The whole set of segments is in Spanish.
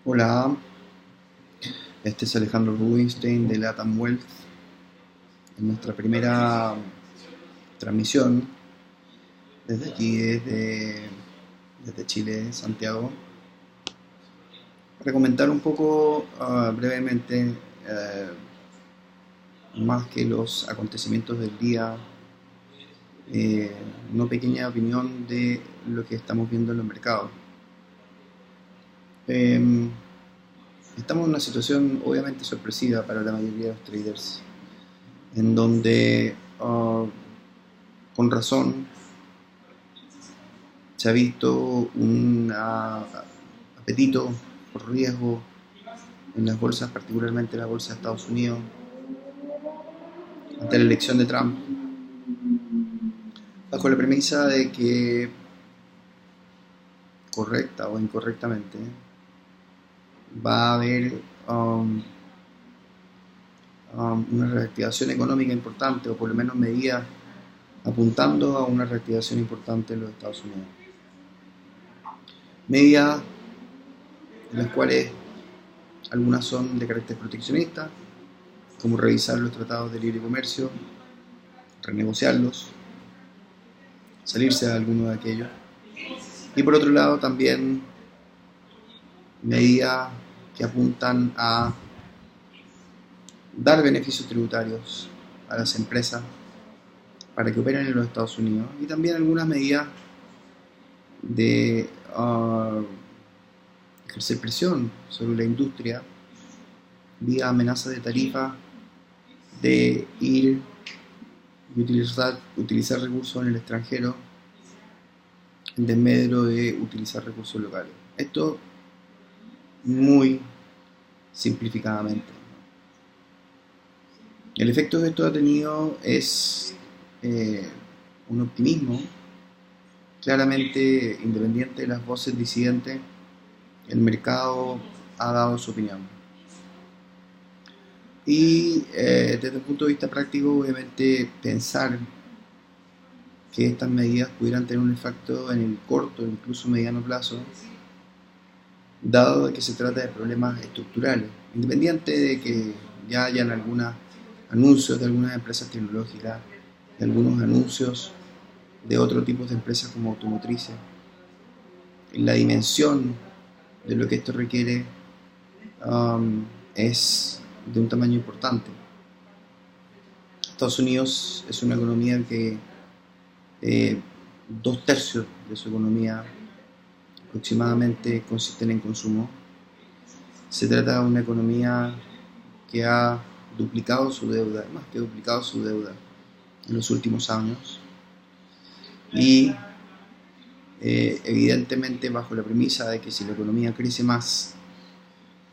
Hola, este es Alejandro Rubinstein de Latam Wealth. En nuestra primera transmisión desde aquí, desde Chile, Santiago, para comentar un poco brevemente, más que los acontecimientos del día, eh, una pequeña opinión de lo que estamos viendo en los mercados. Eh, Estamos en una situación obviamente sorpresiva para la mayoría de los traders, en donde con razón se ha visto un apetito por riesgo en las bolsas, particularmente la bolsa de Estados Unidos, ante la elección de Trump, bajo la premisa de que, correcta o incorrectamente, va a haber um, una reactivación económica importante, o por lo menos medidas apuntando a una reactivación importante en los Estados Unidos. Medidas en las cuales algunas son de carácter proteccionista, como revisar los tratados de libre comercio, renegociarlos, salirse de alguno de aquellos. Y por otro lado también medidas que apuntan a dar beneficios tributarios a las empresas para que operen en los Estados Unidos, y también algunas medidas de ejercer presión sobre la industria vía amenazas de tarifa, de ir y utilizar recursos en el extranjero en desmedro de utilizar recursos locales. Esto muy simplificadamente. El efecto que esto ha tenido es un optimismo claramente independiente de las voces disidentes. El mercado ha dado su opinión. Y desde un punto de vista práctico, obviamente pensar que estas medidas pudieran tener un efecto en el corto, incluso mediano plazo, dado que se trata de problemas estructurales, independiente de que ya hayan algunos anuncios de algunas empresas tecnológicas, de algunos anuncios de otro tipo de empresas como automotrices. La dimensión de lo que esto requiere es de un tamaño importante. Estados Unidos es una economía que 2/3 de su economía aproximadamente consisten en consumo. Se trata de una economía que ha duplicado su deuda, más que duplicado su deuda en los últimos años, y evidentemente bajo la premisa de que si la economía crece más,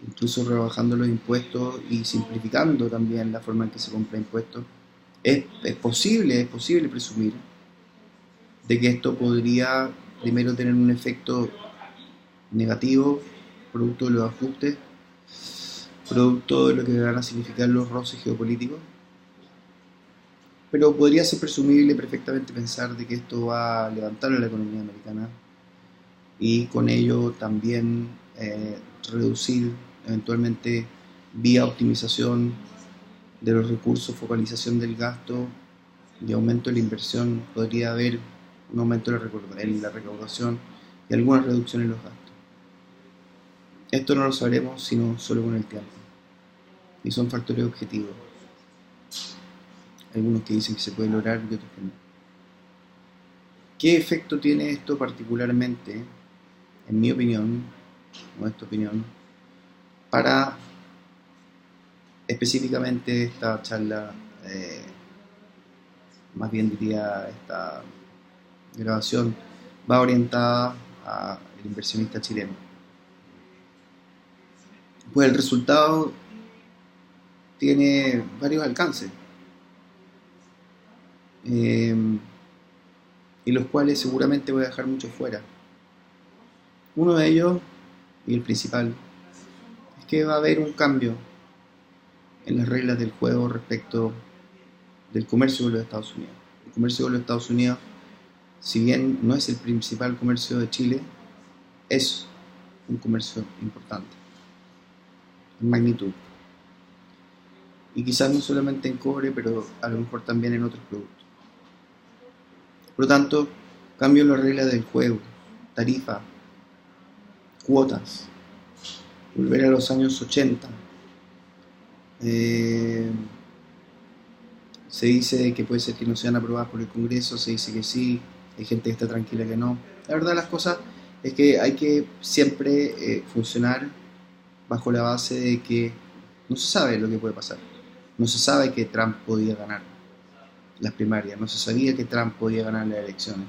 incluso rebajando los impuestos y simplificando también la forma en que se compra impuestos, es posible presumir de que esto podría primero tener un efecto negativo producto de los ajustes, producto de lo que van a significar los roces geopolíticos, pero podría ser presumible perfectamente pensar de que esto va a levantar a la economía americana y con ello también reducir eventualmente vía optimización de los recursos, focalización del gasto y aumento de la inversión. Podría haber un aumento en la recaudación y alguna reducción en los gastos. Esto no lo sabremos sino solo con el tiempo, y son factores objetivos, algunos que dicen que se puede lograr y otros que no. ¿Qué efecto tiene esto particularmente, en mi opinión, nuestra opinión, para específicamente esta charla, más bien diría esta grabación, va orientada al inversionista chileno? Pues el resultado tiene varios alcances, eh, y los cuales seguramente voy a dejar mucho fuera. Uno de ellos, y el principal, es que va a haber un cambio en las reglas del juego respecto del comercio con los Estados Unidos. El comercio con los Estados Unidos, si bien no es el principal comercio de Chile, es un comercio importante. en magnitud. Y quizás no solamente en cobre, pero a lo mejor también en otros productos. Por lo tanto, cambio las reglas del juego, tarifa, cuotas, volver a los años 80. Se dice que puede ser que no sean aprobadas por el Congreso, se dice que sí, hay gente que está tranquila que no. La verdad de las cosas es que hay que siempre funcionar bajo la base de que no se sabe lo que puede pasar. No se sabe que Trump podía ganar las primarias, no se sabía que Trump podía ganar las elecciones.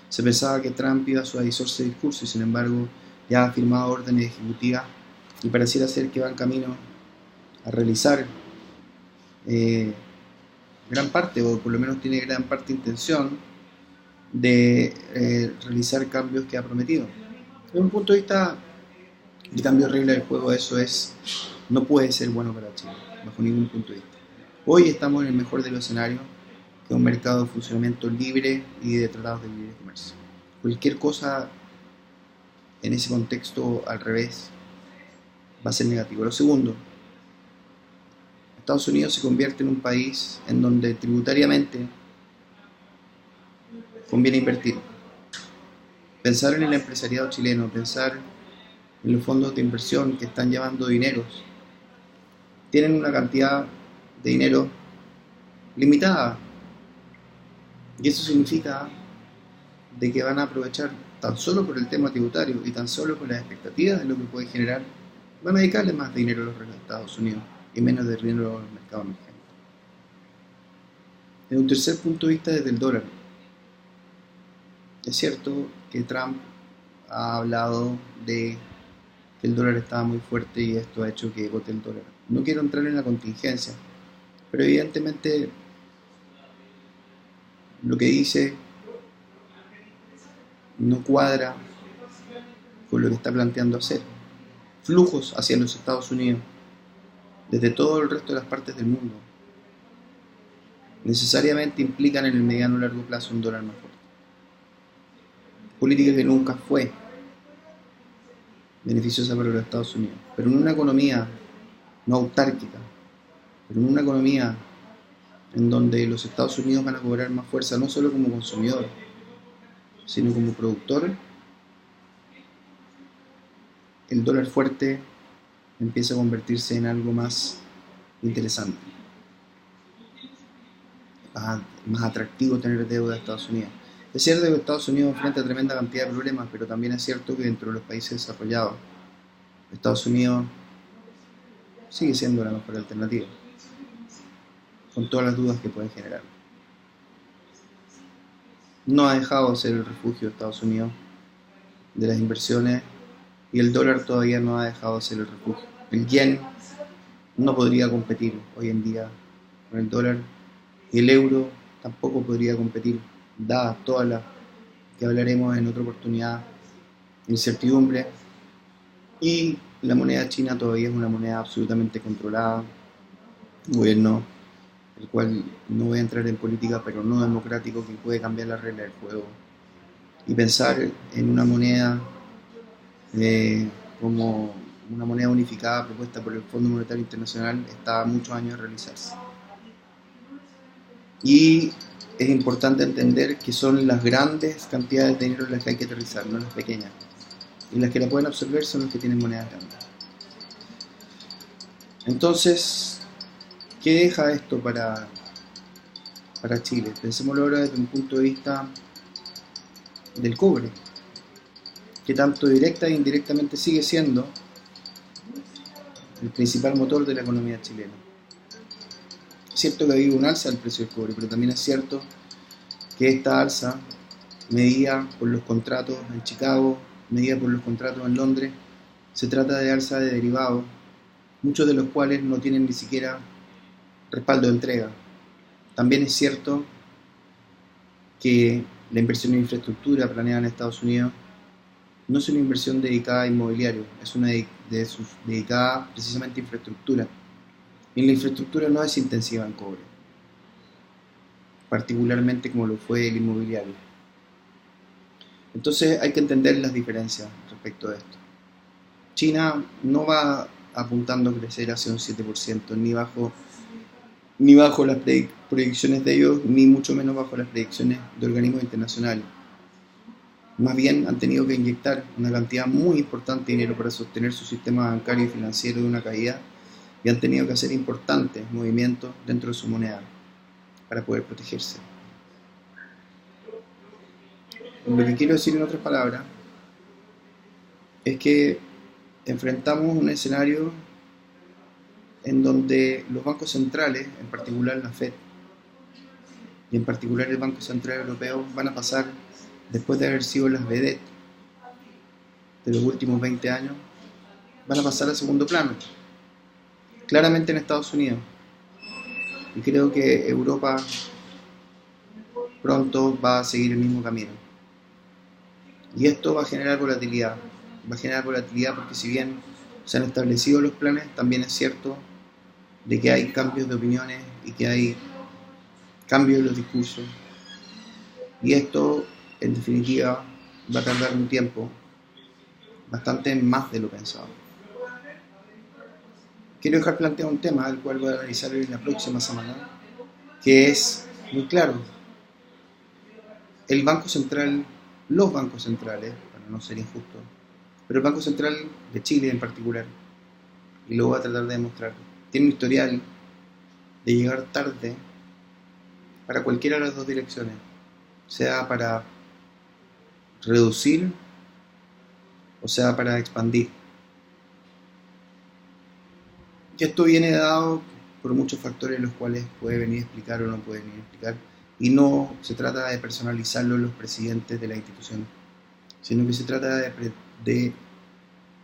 Se pensaba que Trump iba a suavizar ese discurso y sin embargo ya ha firmado órdenes ejecutivas y pareciera ser que va en camino a realizar gran parte, o por lo menos tiene gran parte intención de realizar cambios que ha prometido. Desde un punto de vista de cambio de regla del juego, eso no puede ser bueno para Chile, bajo ningún punto de vista. Hoy estamos en el mejor de los escenarios, que es un mercado de funcionamiento libre y de tratados de libre comercio. Cualquier cosa en ese contexto al revés va a ser negativo. Lo segundo, Estados Unidos se convierte en un país en donde tributariamente conviene invertir. Pensar en el empresariado chileno, pensar en los fondos de inversión que están llevando dineros, tienen una cantidad de dinero limitada. Y eso significa de que van a aprovechar tan solo por el tema tributario y tan solo por las expectativas de lo que puede generar, van a dedicarle más dinero a los Estados Unidos y menos de dinero a los mercados emergentes. Desde un tercer punto de vista, desde el dólar. Es cierto que Trump ha hablado de que el dólar estaba muy fuerte y esto ha hecho que bote el dólar. No quiero entrar en la contingencia, pero evidentemente lo que dice no cuadra con lo que está planteando hacer. Flujos hacia los Estados Unidos, desde todo el resto de las partes del mundo, necesariamente implican en el mediano y largo plazo un dólar más fuerte. Política que nunca fue beneficiosa para los Estados Unidos, pero en una economía no autárquica, pero en una economía en donde los Estados Unidos van a cobrar más fuerza no solo como consumidor, sino como productor, el dólar fuerte empieza a convertirse en algo más interesante, más atractivo tener deuda de Estados Unidos. Es cierto que Estados Unidos enfrenta tremenda cantidad de problemas, pero también es cierto que dentro de los países desarrollados, Estados Unidos sigue siendo la mejor alternativa, con todas las dudas que puede generar. No ha dejado de ser el refugio de Estados Unidos de las inversiones y el dólar todavía no ha dejado de ser el refugio. El yen no podría competir hoy en día con el dólar y el euro tampoco podría competir, dadas todas las que hablaremos en otra oportunidad, incertidumbre, y la moneda china todavía es una moneda absolutamente controlada, un gobierno el cual no voy a entrar en política, pero no democrático, que puede cambiar la regla del juego, y pensar en una moneda como una moneda unificada propuesta por el Fondo Monetario Internacional está a muchos años de realizarse. Y es importante entender que son las grandes cantidades de dinero las que hay que aterrizar, no las pequeñas. Y las que la pueden absorber son los que tienen monedas grandes. Entonces, ¿qué deja esto para Chile? Pensémoslo ahora desde un punto de vista del cobre, que tanto directa e indirectamente sigue siendo el principal motor de la economía chilena. Es cierto que ha habido un alza del precio del cobre, pero también es cierto que esta alza, medida por los contratos en Chicago, medida por los contratos en Londres, se trata de alza de derivados, muchos de los cuales no tienen ni siquiera respaldo de entrega. También es cierto que la inversión en infraestructura planeada en Estados Unidos no es una inversión dedicada a inmobiliario, es una dedicada precisamente a infraestructura. Y la infraestructura no es intensiva en cobre, particularmente como lo fue el inmobiliario. Entonces hay que entender las diferencias respecto de esto. China no va apuntando a crecer hacia un 7%, ni bajo las proyecciones de ellos, ni mucho menos bajo las proyecciones de organismos internacionales. Más bien han tenido que inyectar una cantidad muy importante de dinero para sostener su sistema bancario y financiero de una caída, y han tenido que hacer importantes movimientos dentro de su moneda para poder protegerse. Lo que quiero decir en otras palabras es que enfrentamos un escenario en donde los bancos centrales, en particular la Fed y en particular el Banco Central Europeo, van a pasar, después de haber sido las vedettes de los últimos 20 años, van a pasar a segundo plano, claramente en Estados Unidos. Y creo que Europa pronto va a seguir el mismo camino. Y esto va a generar volatilidad. Va a generar volatilidad porque si bien se han establecido los planes, también es cierto de que hay cambios de opiniones y que hay cambios en los discursos. Y esto, en definitiva, va a tardar un tiempo, bastante más de lo pensado. Quiero dejar planteado un tema, el cual voy a analizar en la próxima semana, que es muy claro. El Banco Central, los bancos centrales, para no ser injusto, pero el Banco Central de Chile en particular, y lo voy a tratar de demostrar, tiene un historial de llegar tarde para cualquiera de las dos direcciones, sea para reducir o sea para expandir. Y esto viene dado por muchos factores los cuales puede venir a explicar o no puede venir a explicar, y no se trata de personalizarlo en los presidentes de la institución, sino que se trata de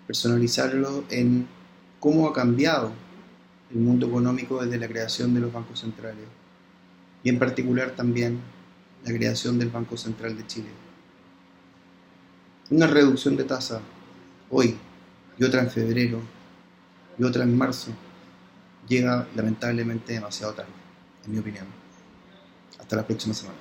personalizarlo en cómo ha cambiado el mundo económico desde la creación de los bancos centrales, y en particular también la creación del Banco Central de Chile. Una reducción de tasa hoy y otra en febrero y otra en marzo llega lamentablemente demasiado tarde, en mi opinión. Hasta la próxima semana.